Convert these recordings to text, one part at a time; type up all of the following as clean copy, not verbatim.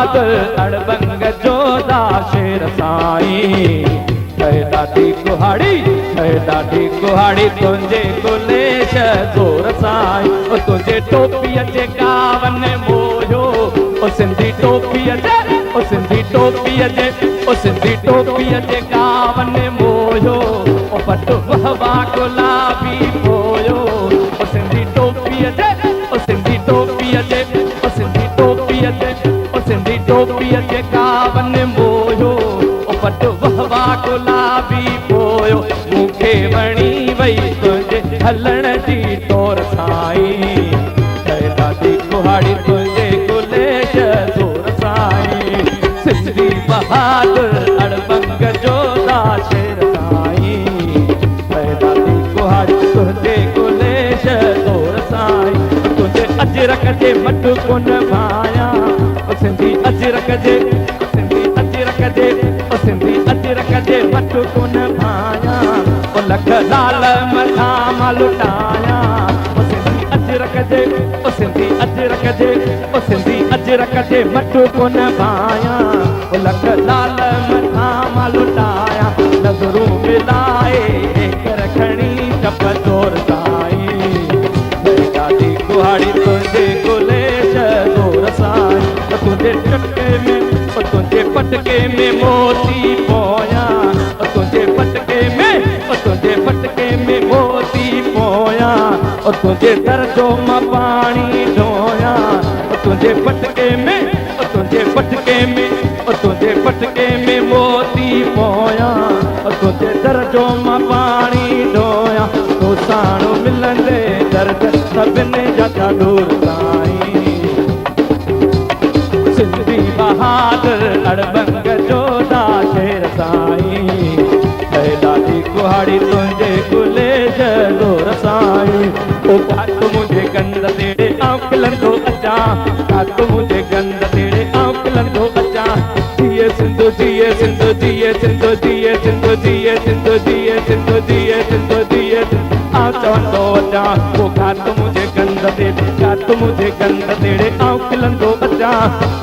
बहादुर अड़बंग जोधा शेर साईं ॾाढी कुहाड़ी तुंहिंजे गुलेश ज़ोर साईं तुंहिंजे टोपीअ जे कावन मोयो ओ सिंधी टोपीअ जे ओ सिंधी टोपीअ जे ओ सिंधी टोपीअ जे कावन मोयो ओ पटु वहवा गुलाबी पोयो ओ सिंधी टोपीअ जे ओ सिंधी टोपीअ जे ओ सिंधी टोपीअ जे ओ सिंधी टोपीअ जे कावन मोयो ओ पटु वहवा गुलाबी पोयो मूंखे वणी वई तुंहिंजे हलण जी तोर साईं ॾाढी कुहाड़ी तुंहिंजे गुलेश ज़ोर साईं सिंधी बहादुर अड़बंग जोधा शेर साईं ॾाढी कुहाड़ी तुंहिंजे गुलेश ज़ोर साईं तुंहिंजे अजरक जे मट कोन भायां सिंधी अजरक जे सिंधी अजरक जे सिंधी अजरक जे मट कोन भायां लख लाल मथा मां लुटायां सिंधी अजरक जे सिंधी अजरक जे सिंधी अजरक जे मट कोन भायां लख लाल मथा मां लुटायां नज़रूं मिलाए रखणी टप जोर साईं ॾाढी कुहाड़ी तुंहिंजे गुलेश ज़ोर साईं तुंहिंजे टके में तुंहिंजे पटके में मोती पोयां तुंहिंजे पटके में तुंहिंजे पटके में मोती पोयां तुंहिंजे दर जो मां पाणी ढोयां तुंहिंजे पटके में तुंहिंजे पटके में तुंहिंजे पटके में मोती पोयां तुंहिंजे दर जो मां पाणी ढोयां तो साणो मिलंदे दर्द सभिनी जा दूर साईं सिंधी बहादुर अड़बंग जोधा शेर साईं ॾाढी कुहाड़ी तुंहिंजे गुलेश ज़ोर साईं ओ कात मुंहिंजे गंद तेड़े आऊं खिलंदो अचां कात मुंहिंजे गंद तेड़े आऊं खिलंदो अचां जिए सिंधु जिए सिंधु जिए सिंधु जिए सिंधु जिए सिंधु जिए सिंधु जिए सिंधु जिए आऊं चवंदो अचां ओ कात मुंहिंजे गंद तेड़े कात मुंहिंजे गंद तेड़े आऊं खिलंदो अचां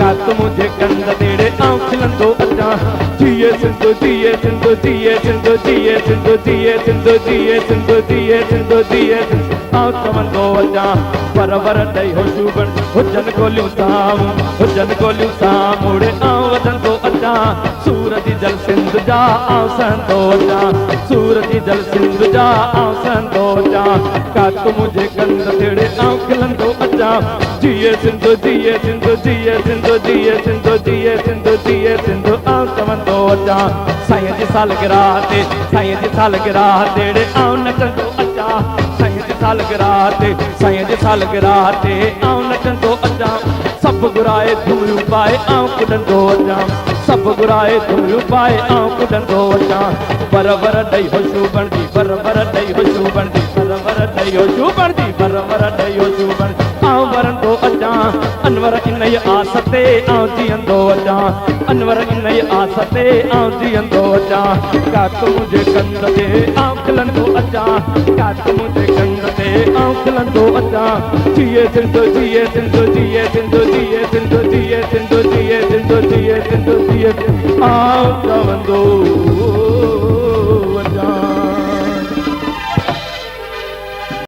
कात मुंहिंजे गंद तेड़े आऊं खिलंदो अचां जिए सिंधु जिए सिंधु जिए सिंधु जिए सिंधु जिए सिंधु जिए सिंधु जिए सिंधु जिए आऊं चवंदो अचां वर ॾेई हुजूं हुजनि गोलियूं साम्हूं आऊं वधंदो अचां सूर जी जल सिंध जा आऊं सहंदो अचां सूर जी जल सिंध जा आऊं सहंदो अचां कात मुंहिंजे गंद तेड़े आऊं खिलंदो अचां जिए सिंधु जिए सिंधु जिए सिंधु जिए सिंधु जिए सिंधु जिए सिंधु आऊं चवंदो अचां साईं जी सालगिराह ते तेड़े आऊं नचंदो अचां साईं जी सालगिराह ते आऊं नचंदो अचां सभु घुराए धूलियूं पाए आऊं कुॾंदो अचां सभु घुराए धूलियूं पाए आऊं कुॾंदो अचां वर ॾेई होशू बणदी वर ॾेई होशू बणदी वर ॾेई होशू बणदी वर ॾेई होशू बणदी आऊं वरंदो अचां अनवर इन आस ते आऊं जीअंदो अचां अनवर इन आस ते आऊं जीअंदो अचां कात मुंहिंजे गंद ते आऊं खिलंदो अचां कात मुंहिंजे गंद ते आऊं खिलंदो अचां जिए सिंधु जिए सिंधु जिए सिंधु जिए सिंधु जिए सिंधु जिए सिंधु जिए सिंधु जिए आऊं चवंदो